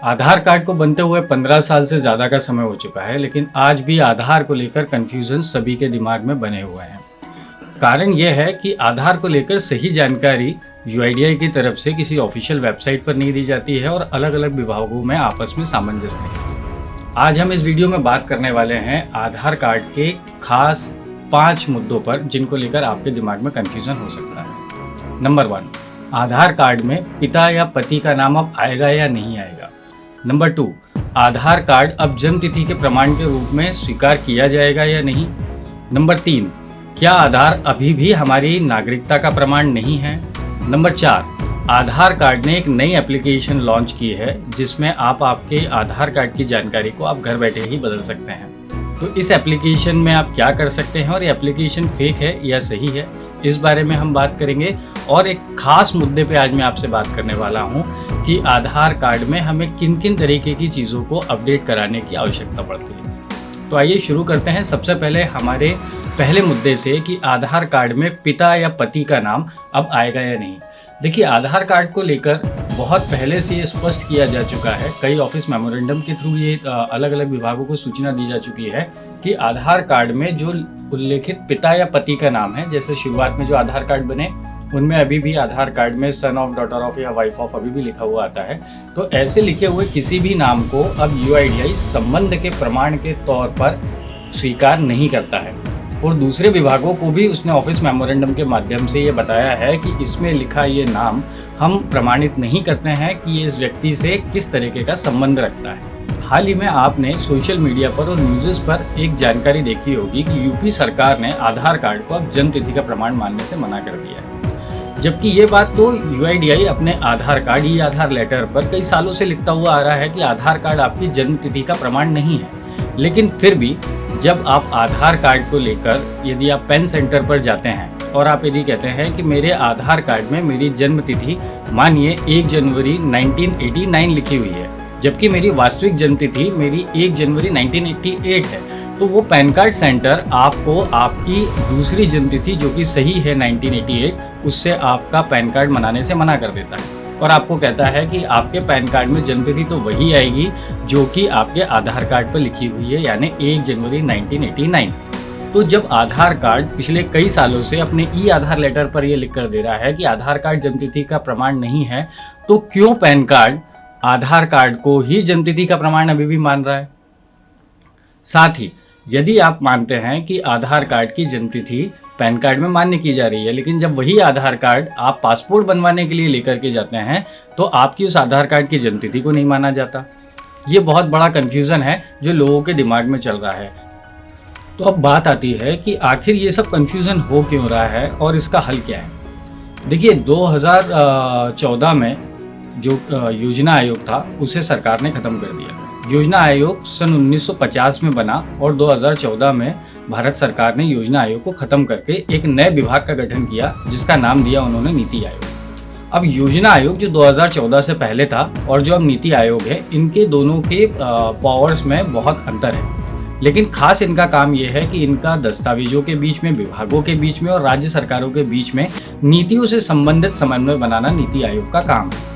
आधार card को बनते हुए 15 साल से ज़्यादा का समय हो चुका है, लेकिन आज भी आधार को लेकर कन्फ्यूज़न सभी के दिमाग में बने हुए हैं। कारण यह है कि आधार को लेकर सही जानकारी यूआईडीआई की तरफ से किसी ऑफिशियल वेबसाइट पर नहीं दी जाती है और अलग अलग विभागों में आपस में सामंजस्य नहीं। आज हम इस वीडियो में बात करने वाले हैं आधार कार्ड के खास 5 मुद्दों पर जिनको लेकर आपके दिमाग में कन्फ्यूज़न हो सकता है। नंबर 1, आधार कार्ड में पिता या पति का नाम अब आएगा या नहीं आएगा। नंबर 2, आधार कार्ड अब जन्म तिथि के प्रमाण के रूप में स्वीकार किया जाएगा या नहीं। नंबर 3, क्या आधार अभी भी हमारी नागरिकता का प्रमाण नहीं है। नंबर 4, आधार कार्ड ने एक नई एप्लीकेशन लॉन्च की है जिसमें आप आपके आधार कार्ड की जानकारी को आप घर बैठे ही बदल सकते हैं। तो इस एप्लीकेशन में आप क्या कर सकते हैं और ये एप्लीकेशन फेक है या सही है, इस बारे में हम बात करेंगे। और एक खास मुद्दे पे आज मैं आपसे बात करने वाला हूँ कि आधार कार्ड में हमें किन किन तरीके की चीज़ों को अपडेट कराने की आवश्यकता पड़ती है। तो आइए शुरू करते हैं सबसे पहले हमारे पहले मुद्दे से कि आधार कार्ड में पिता या पति का नाम अब आएगा या नहीं। देखिए, आधार कार्ड को लेकर बहुत पहले से ये स्पष्ट किया जा चुका है, कई ऑफिस मेमोरेंडम के थ्रू ये अलग अलग विभागों को सूचना दी जा चुकी है कि आधार कार्ड में जो उल्लेखित पिता या पति का नाम है, जैसे शुरुआत में जो आधार कार्ड बने उनमें अभी भी आधार कार्ड में सन ऑफ, डॉटर ऑफ या वाइफ ऑफ अभी भी लिखा हुआ आता है। तो ऐसे लिखे हुए किसी भी नाम को अब यूआईडीआई संबंध के प्रमाण के तौर पर स्वीकार नहीं करता है। और दूसरे विभागों को भी उसने ऑफिस मेमोरेंडम के माध्यम से ये बताया है कि इसमें लिखा ये नाम हम प्रमाणित नहीं करते हैं कि ये इस व्यक्ति से किस तरीके का संबंध रखता है। हाल ही में आपने सोशल मीडिया पर और न्यूज़ पर एक जानकारी देखी होगी कि यूपी सरकार ने आधार कार्ड को अब जन्म तिथि का प्रमाण मानने से मना कर दिया है। जबकि ये बात तो यूआईडीआई अपने आधार कार्ड या आधार लेटर पर कई सालों से लिखता हुआ आ रहा है कि आधार कार्ड आपकी जन्म तिथि का प्रमाण नहीं है। लेकिन फिर भी जब आप आधार कार्ड को लेकर यदि आप पेन सेंटर पर जाते हैं और आप यदि कहते हैं कि मेरे आधार कार्ड में मेरी जन्म तिथि मानिए 1 जनवरी 1989 लिखी हुई है, जबकि मेरी वास्तविक जन्म तिथि मेरी 1 जनवरी 1988 है, तो वो पैन कार्ड सेंटर आपको आपकी दूसरी जन्म तिथि जो कि सही है 1988, उससे आपका पैन कार्ड बनाने से मना कर देता है और आपको कहता है कि आपके पैन कार्ड में जन्म तिथि तो वही आएगी जो कि आपके आधार कार्ड पर लिखी हुई है, यानी 1 जनवरी 1989। तो जब आधार कार्ड पिछले कई सालों से अपने ई आधार लेटर पर यह लिख कर दे रहा है कि आधार कार्ड जन्म तिथि का प्रमाण नहीं है, तो क्यों पैन कार्ड आधार कार्ड को ही जन्म तिथि का प्रमाण अभी भी मान रहा है। साथ ही यदि आप मानते हैं कि आधार कार्ड की जन्म तिथि पैन कार्ड में मान्य की जा रही है, लेकिन जब वही आधार कार्ड आप पासपोर्ट बनवाने के लिए लेकर के जाते हैं तो आपकी उस आधार कार्ड की जन्म तिथि को नहीं माना जाता। ये बहुत बड़ा कन्फ्यूज़न है जो लोगों के दिमाग में चल रहा है। तो अब बात आती है कि आखिर ये सब कन्फ्यूज़न हो क्यों रहा है और इसका हल क्या है। देखिए, 2014 में जो योजना आयोग था उसे सरकार ने ख़त्म कर दिया। योजना आयोग सन 1950 में बना और 2014 में भारत सरकार ने योजना आयोग को ख़त्म करके एक नए विभाग का गठन किया जिसका नाम दिया उन्होंने नीति आयोग। अब योजना आयोग जो 2014 से पहले था और जो अब नीति आयोग है, इनके दोनों के पावर्स में बहुत अंतर है, लेकिन खास इनका काम यह है कि इनका दस्तावेजों के बीच में, विभागों के बीच में और राज्य सरकारों के बीच में नीतियों से संबंधित समन्वय बनाना नीति आयोग का काम है।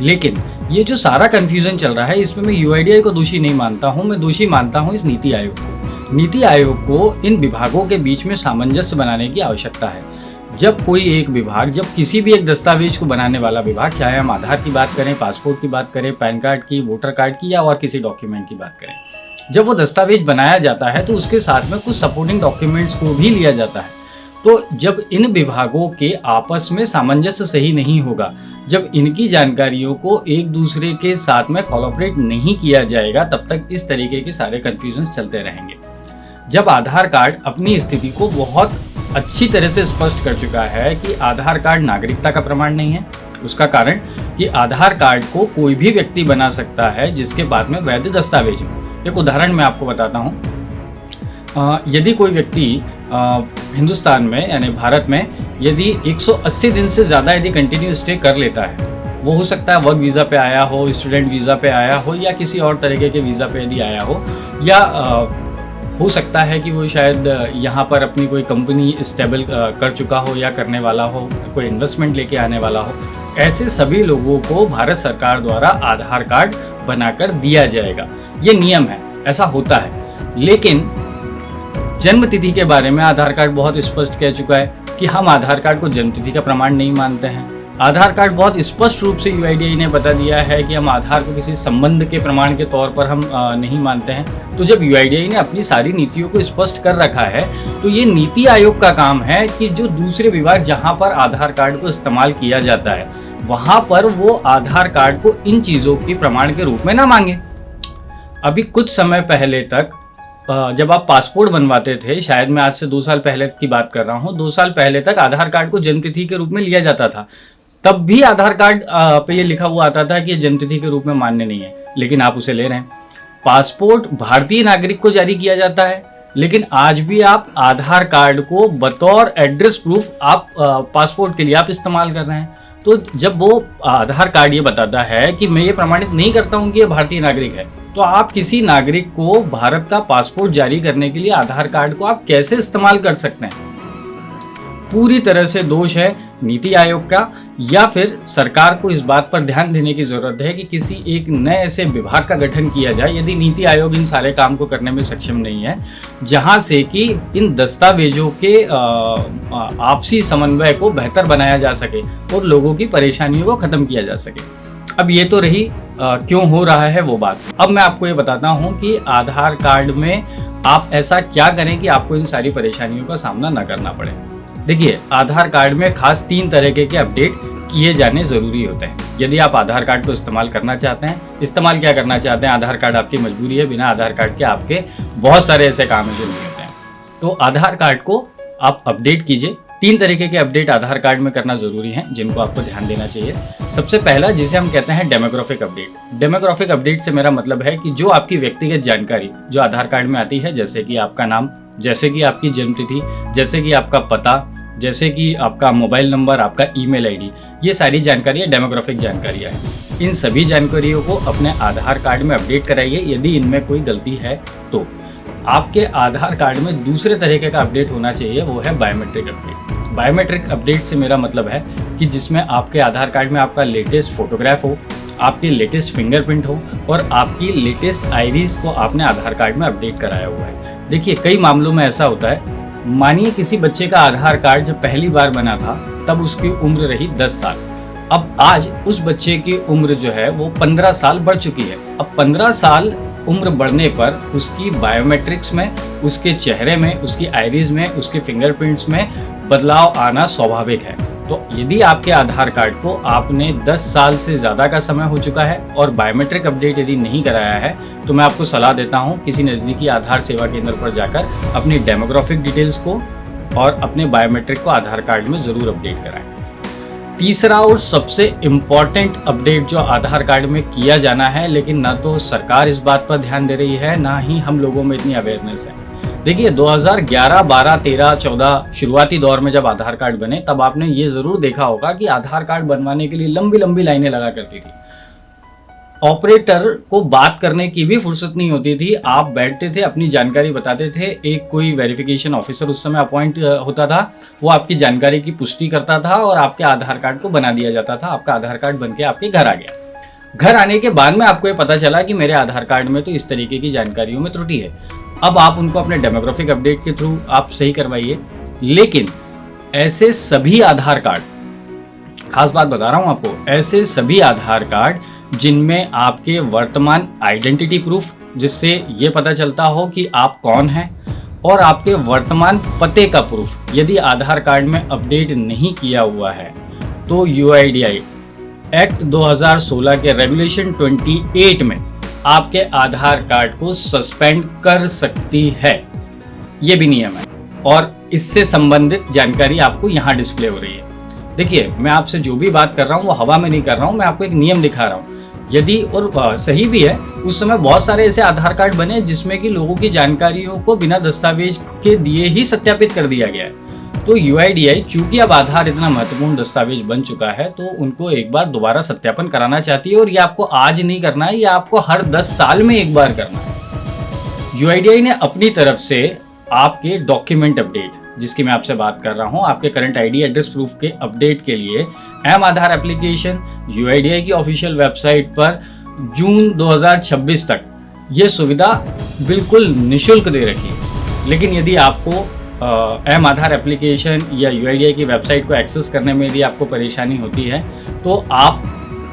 लेकिन ये जो सारा कन्फ्यूज़न चल रहा है इसमें मैं यूआईडीआई को दोषी नहीं मानता हूँ, मैं दोषी मानता हूँ इस नीति आयोग को। नीति आयोग को इन विभागों के बीच में सामंजस्य बनाने की आवश्यकता है। जब कोई एक विभाग, जब किसी भी एक दस्तावेज को बनाने वाला विभाग, चाहे हम आधार की बात करें, पासपोर्ट की बात करें, पैन कार्ड की, वोटर कार्ड की या और किसी डॉक्यूमेंट की बात करें, जब वो दस्तावेज बनाया जाता है तो उसके साथ में कुछ सपोर्टिंग डॉक्यूमेंट्स को भी लिया जाता है। तो जब इन विभागों के आपस में सामंजस्य सही नहीं होगा, जब इनकी जानकारियों को एक दूसरे के साथ में कोलैबोरेट नहीं किया जाएगा, तब तक इस तरीके के सारे कन्फ्यूजन्स चलते रहेंगे। जब आधार कार्ड अपनी स्थिति को बहुत अच्छी तरह से स्पष्ट कर चुका है कि आधार कार्ड नागरिकता का प्रमाण नहीं है, उसका कारण कि आधार कार्ड को कोई भी व्यक्ति बना सकता है जिसके पास में वैध दस्तावेज हो। एक उदाहरण मैं आपको बताता हूँ। यदि कोई व्यक्ति हिंदुस्तान में यानी भारत में यदि 180 दिन से ज़्यादा यदि कंटिन्यू स्टे कर लेता है, वो हो सकता है वर्क वीज़ा पे आया हो, स्टूडेंट वीज़ा पे आया हो या किसी और तरीके के वीज़ा पे यदि आया हो, या हो सकता है कि वो शायद यहाँ पर अपनी कोई कंपनी स्टेबल कर चुका हो या करने वाला हो, कोई इन्वेस्टमेंट लेके आने वाला हो, ऐसे सभी लोगों को भारत सरकार द्वारा आधार कार्ड बनाकर दिया जाएगा। ये नियम है, ऐसा होता है। लेकिन जन्म तिथि के बारे में आधार कार्ड बहुत स्पष्ट कह चुका है कि हम आधार कार्ड को जन्म तिथि का प्रमाण नहीं मानते हैं। आधार कार्ड बहुत स्पष्ट रूप से UIDAI ने बता दिया है कि हम आधार को किसी संबंध के प्रमाण के तौर पर हम नहीं मानते हैं। तो जब UIDAI ने अपनी सारी नीतियों को स्पष्ट कर रखा है, तो ये नीति आयोग का काम है कि जो दूसरे विभाग जहां पर आधार कार्ड को इस्तेमाल किया जाता है, वहां पर वो आधार कार्ड को इन चीज़ों की प्रमाण के रूप में ना मांगे। अभी कुछ समय पहले तक जब आप पासपोर्ट बनवाते थे, शायद मैं आज से 2 साल पहले की बात कर रहा हूँ, 2 साल पहले तक आधार कार्ड को जन्मतिथि के रूप में लिया जाता था। तब भी आधार कार्ड पे ये लिखा हुआ आता था कि ये जन्मतिथि के रूप में मान्य नहीं है, लेकिन आप उसे ले रहे हैं। पासपोर्ट भारतीय नागरिक को जारी किया जाता है, लेकिन आज भी आप आधार कार्ड को बतौर एड्रेस प्रूफ आप पासपोर्ट के लिए आप इस्तेमाल कर रहे हैं। तो जब वो आधार कार्ड ये बताता है कि मैं ये प्रमाणित नहीं करता हूँ कि ये भारतीय नागरिक है, तो आप किसी नागरिक को भारत का पासपोर्ट जारी करने के लिए आधार कार्ड को आप कैसे इस्तेमाल कर सकते हैं? पूरी तरह से दोष है नीति आयोग का, या फिर सरकार को इस बात पर ध्यान देने की जरूरत है कि किसी एक नए ऐसे विभाग का गठन किया जाए, यदि नीति आयोग इन सारे काम को करने में सक्षम नहीं है, जहां से कि इन दस्तावेजों के आपसी समन्वय को बेहतर बनाया जा सके और लोगों की परेशानियों को खत्म किया जा सके। अब ये तो रही क्यों हो रहा है वो बात। अब मैं आपको ये बताता हूँ कि आधार कार्ड में आप ऐसा क्या करें कि आपको इन सारी परेशानियों का सामना न करना पड़े। देखिए, आधार कार्ड में खास 3 तरीके के अपडेट किए जाने ज़रूरी होते हैं। यदि आप आधार कार्ड को इस्तेमाल करना चाहते हैं, इस्तेमाल क्या करना चाहते हैं, आधार कार्ड आपकी मजबूरी है, बिना आधार कार्ड के आपके बहुत सारे ऐसे काम हैं जो नहीं होते हैं, तो आधार कार्ड को आप अपडेट कीजिए। 3 तरीके के अपडेट आधार कार्ड में करना ज़रूरी है, जिनको आपको ध्यान देना चाहिए। सबसे पहला, जिसे हम कहते हैं डेमोग्राफिक अपडेट। डेमोग्राफिक अपडेट से मेरा मतलब है कि जो आपकी व्यक्तिगत जानकारी जो आधार कार्ड में आती है, जैसे कि आपका नाम, जैसे कि आपकी जन्मतिथि, जैसे कि आपका पता, जैसे कि आपका मोबाइल नंबर, आपका ईमेल आईडी, ये सारी जानकारियाँ डेमोग्राफिक जानकारियाँ हैं। इन सभी जानकारियों को अपने आधार कार्ड में अपडेट कराइए। यदि इनमें कोई गलती है तो आपके आधार कार्ड में दूसरे तरीके का अपडेट होना चाहिए, वो है बायोमेट्रिक अपडेट। बायोमेट्रिक अपडेट से मेरा मतलब है कि जिसमें आपके आधार कार्ड में आपका लेटेस्ट फोटोग्राफ हो, आपके लेटेस्ट फिंगरप्रिंट हो और आपकी लेटेस्ट आईरीज को आपने आधार कार्ड में अपडेट कराया हुआ है। देखिए, कई मामलों में ऐसा होता है, मानिए किसी बच्चे का आधार कार्ड जब पहली बार बना था तब उसकी उम्र रही 10 साल। अब आज उस बच्चे की उम्र जो है वो 15 साल बढ़ चुकी है। अब 15 साल उम्र बढ़ने पर उसकी बायोमेट्रिक्स में, उसके चेहरे में, उसकी आईरीज में, उसके फिंगरप्रिंट्स में बदलाव आना स्वाभाविक है। तो यदि आपके आधार कार्ड को आपने 10 साल से ज़्यादा का समय हो चुका है और बायोमेट्रिक अपडेट यदि नहीं कराया है, तो मैं आपको सलाह देता हूं किसी नज़दीकी आधार सेवा केंद्र पर जाकर अपनी डेमोग्राफिक डिटेल्स को और अपने बायोमेट्रिक को आधार कार्ड में ज़रूर अपडेट कराएं। तीसरा और सबसे इम्पॉर्टेंट अपडेट जो आधार कार्ड में किया जाना है, लेकिन ना तो सरकार इस बात पर ध्यान दे रही है, ना ही हम लोगों में इतनी अवेयरनेस है। देखिए, 2011, 12, 13, 14 शुरुआती दौर में जब आधार कार्ड बने, तब आपने ये ज़रूर देखा होगा कि आधार कार्ड बनवाने के लिए लंबी लंबी लाइनें लगा करती थी। ऑपरेटर को बात करने की भी फुर्सत नहीं होती थी। आप बैठते थे, अपनी जानकारी बताते थे, एक कोई वेरिफिकेशन ऑफिसर उस समय अपॉइंट होता था, वो आपकी जानकारी की पुष्टि करता था और आपके आधार कार्ड को बना दिया जाता था। आपका आधार कार्ड बन के आपके घर आ गया। घर आने के बाद में आपको ये पता चला कि मेरे आधार कार्ड में तो इस तरीके की जानकारियों में त्रुटि है। अब आप उनको अपने डेमोग्राफिक अपडेट के थ्रू आप सही करवाइए। लेकिन ऐसे सभी आधार कार्ड, खास बात बता रहा हूं आपको, ऐसे सभी आधार कार्ड जिनमें आपके वर्तमान आइडेंटिटी प्रूफ, जिससे ये पता चलता हो कि आप कौन हैं, और आपके वर्तमान पते का प्रूफ यदि आधार कार्ड में अपडेट नहीं किया हुआ है, तो UIDAI एक्ट 2016 के रेगुलेशन 28 में आपके आधार कार्ड को सस्पेंड कर सकती है। ये भी नियम है और इससे संबंधित जानकारी आपको यहाँ डिस्प्ले हो रही है। देखिए, मैं आपसे जो भी बात कर रहा हूँ वो हवा में नहीं कर रहा हूँ, मैं आपको एक नियम दिखा रहा हूँ। यदि और सही भी है, उस समय बहुत सारे ऐसे आधार कार्ड बने जिसमें कि लोगों की जानकारियों को बिना दस्तावेज के दिए ही सत्यापित कर दिया गया है। तो UIDAI चूंकि अब आधार इतना महत्वपूर्ण दस्तावेज बन चुका है, तो उनको एक बार दोबारा सत्यापन कराना चाहती है, और ये आपको आज नहीं करना है, ये आपको हर 10 साल में एक बार करना है। UIDAI ने अपनी तरफ से आपके डॉक्यूमेंट अपडेट, जिसकी मैं आपसे बात कर रहा हूँ, आपके करंट ID एड्रेस प्रूफ के अपडेट के लिए एम आधार एप्लीकेशन UIDAI की ऑफिशियल वेबसाइट पर जून 2026 तक ये सुविधा बिल्कुल निःशुल्क दे रखी है। लेकिन यदि आपको एम आधार एप्लीकेशन या UIDAI की वेबसाइट को एक्सेस करने में यदि आपको परेशानी होती है तो आप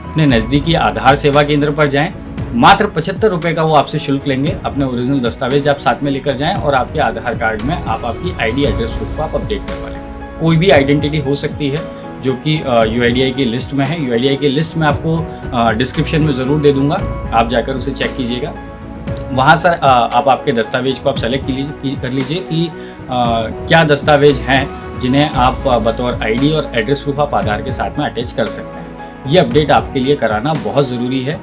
अपने नज़दीकी आधार सेवा केंद्र पर जाएं। मात्र 75 रुपये का वो आपसे शुल्क लेंगे। अपने ओरिजिनल दस्तावेज आप साथ में लेकर जाएं और आपके आधार कार्ड में आप आपकी ID एड्रेस प्रूफ को आप अपडेट करवा लें। कोई भी आइडेंटिटी हो सकती है जो कि UIDAI की लिस्ट में है। UIDAI की लिस्ट में आपको डिस्क्रिप्शन में ज़रूर दे दूँगा, आप जाकर उसे चेक कीजिएगा। वहाँ सर आप आपके दस्तावेज को आप सेलेक्ट कर लीजिए कि क्या दस्तावेज हैं जिन्हें आप बतौर ID और एड्रेस प्रूफ आप आधार के साथ में अटैच कर सकते हैं। ये अपडेट आपके लिए कराना बहुत ज़रूरी है।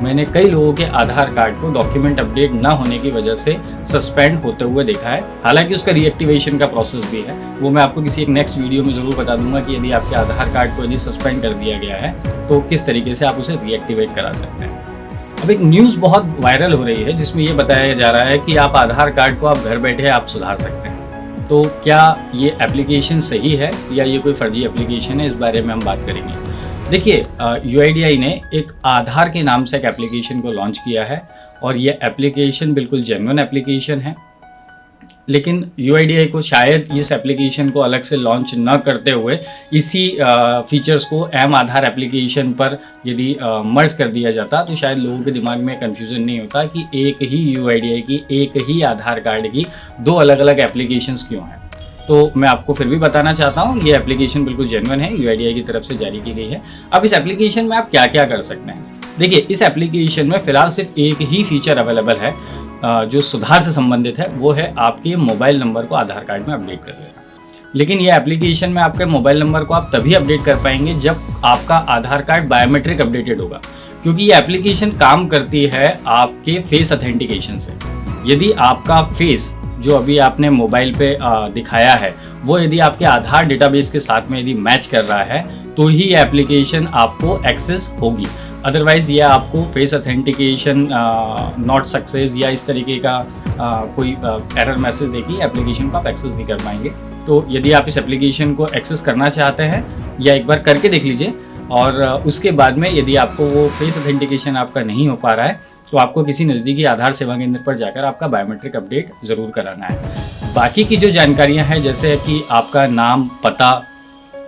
मैंने कई लोगों के आधार कार्ड को डॉक्यूमेंट अपडेट ना होने की वजह से सस्पेंड होते हुए देखा है। हालांकि उसका रीएक्टिवेशन का प्रोसेस भी है, वो मैं आपको किसी एक नेक्स्ट वीडियो में ज़रूर बता दूंगा कि यदि आपके आधार कार्ड को यदि सस्पेंड कर दिया गया है तो किस तरीके से आप उसे रीएक्टिवेट करा सकते हैं। अब एक न्यूज़ बहुत वायरल हो रही है जिसमें ये बताया जा रहा है कि आप आधार कार्ड को आप घर बैठे आप सुधार सकते हैं। तो क्या ये एप्लीकेशन सही है या ये कोई फर्जी एप्लीकेशन है, इस बारे में हम बात करेंगे। देखिए, UIDAI ने एक आधार के नाम से एक एप्लीकेशन को लॉन्च किया है और ये एप्लीकेशन बिल्कुल जेन्युइन एप्लीकेशन है। लेकिन UIDAI को शायद इस एप्लीकेशन को अलग से लॉन्च न करते हुए इसी फीचर्स को एम आधार एप्लीकेशन पर यदि मर्ज कर दिया जाता तो शायद लोगों के दिमाग में कन्फ्यूज़न नहीं होता कि एक ही UIDAI की एक ही आधार कार्ड की दो अलग अलग एप्लीकेशंस क्यों हैं। तो मैं आपको फिर भी बताना चाहता हूँ, ये एप्लीकेशन बिल्कुल जेन्युइन है, UIDAI की तरफ से जारी की गई है। अब इस एप्लीकेशन में आप क्या क्या कर सकते हैं। देखिए, इस एप्लीकेशन में फ़िलहाल सिर्फ एक ही फीचर अवेलेबल है जो सुधार से संबंधित है, वो है आपके मोबाइल नंबर को आधार कार्ड में अपडेट कर देना। लेकिन ये एप्लीकेशन में आपके मोबाइल नंबर को आप तभी अपडेट कर पाएंगे जब आपका आधार कार्ड बायोमेट्रिक अपडेटेड होगा, क्योंकि ये एप्लीकेशन काम करती है आपके फेस ऑथेंटिकेशन से। यदि आपका फेस जो अभी आपने मोबाइल पे दिखाया है वो यदि आपके आधार डेटाबेस के साथ में यदि मैच कर रहा है तो ही ये एप्लीकेशन आपको एक्सेस होगी। अदरवाइज़ ये आपको फेस ऑथेंटिकेशन नॉट सक्सेस या इस तरीके का कोई एरर मैसेज देगी, एप्लीकेशन को आप एक्सेस नहीं कर पाएंगे। तो यदि आप इस एप्लीकेशन को एक्सेस करना चाहते हैं या एक बार करके देख लीजिए और उसके बाद में यदि आपको वो फेस ऑथेंटिकेशन आपका नहीं हो पा रहा है तो आपको किसी नज़दीकी आधार सेवा केंद्र पर जाकर आपका बायोमेट्रिक अपडेट ज़रूर कराना है। बाकी की जो जानकारियां हैं जैसे कि आपका नाम, पता,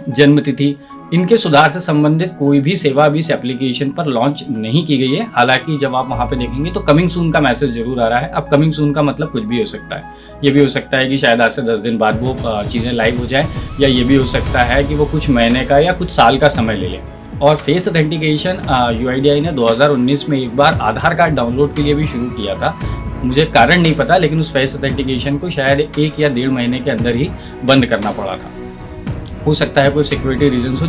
जन्मतिथि, इनके सुधार से संबंधित कोई भी सेवा अभी इस एप्लीकेशन पर लॉन्च नहीं की गई है। हालांकि जब आप वहां पे देखेंगे तो कमिंग सून का मैसेज जरूर आ रहा है। अब कमिंग सून का मतलब कुछ भी हो सकता है। ये भी हो सकता है कि शायद आज से 10 दिन बाद वो चीज़ें लाइव हो जाए, या ये भी हो सकता है कि वो कुछ महीने का या कुछ साल का समय ले ले। और फेस ऑथेंटिकेशन UIDAI ने 2019 में एक बार आधार कार्ड डाउनलोड के लिए भी शुरू किया था। मुझे कारण नहीं पता, लेकिन उस फेस ऑथेंटिकेशन को शायद 1 या 1.5 महीने के अंदर ही बंद करना पड़ा था। हो सकता है कोई सिक्योरिटी रीजंस हो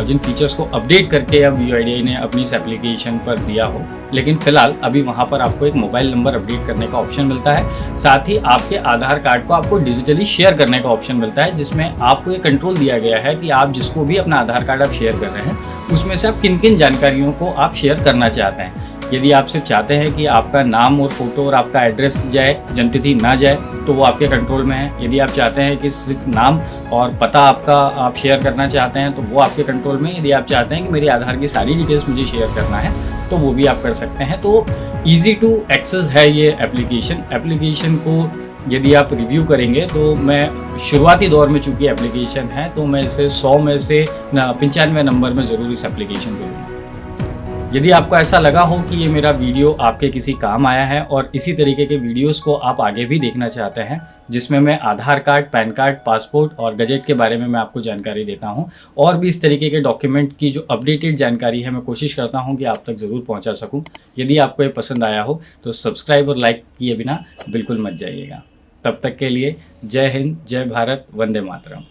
जिन फीचर्स को अपडेट करके अब UIDAI ने अपनी इस एप्लीकेशन पर दिया हो। लेकिन फिलहाल अभी वहाँ पर आपको एक मोबाइल नंबर अपडेट करने का ऑप्शन मिलता है, साथ ही आपके आधार कार्ड को आपको डिजिटली शेयर करने का ऑप्शन मिलता है, जिसमें आपको ये कंट्रोल दिया गया है कि आप जिसको भी अपना आधार कार्ड आप शेयर कर रहे हैं उसमें से आप किन किन जानकारियों को आप शेयर करना चाहते हैं। यदि आप सिर्फ चाहते हैं कि आपका नाम और फोटो और आपका एड्रेस जाए, जन्मतिथि ना जाए, तो वो आपके कंट्रोल में है। यदि आप चाहते हैं कि सिर्फ नाम और पता आपका आप शेयर करना चाहते हैं तो वो आपके कंट्रोल में है। यदि आप चाहते हैं कि मेरी आधार की सारी डिटेल्स मुझे शेयर करना है तो वो भी आप कर सकते हैं। तो ईजी टू एक्सेस है ये एप्लीकेशन को यदि आप रिव्यू करेंगे तो मैं शुरुआती दौर में चूँकि एप्लीकेशन है तो मैं इसे 100 में से 95 नंबर में ज़रूर इस एप्लीकेशन को दूँगा। यदि आपको ऐसा लगा हो कि ये मेरा वीडियो आपके किसी काम आया है और इसी तरीके के वीडियोस को आप आगे भी देखना चाहते हैं जिसमें मैं आधार कार्ड, पैन कार्ड, पासपोर्ट और गजेट के बारे में मैं आपको जानकारी देता हूं, और भी इस तरीके के डॉक्यूमेंट की जो अपडेटेड जानकारी है मैं कोशिश करता हूं कि आप तक ज़रूर पहुंचा सकूं। यदि आपको ये पसंद आया हो तो सब्सक्राइब और लाइक किए बिना बिल्कुल मत जाइएगा। तब तक के लिए जय हिंद, जय भारत, वंदे मातरम।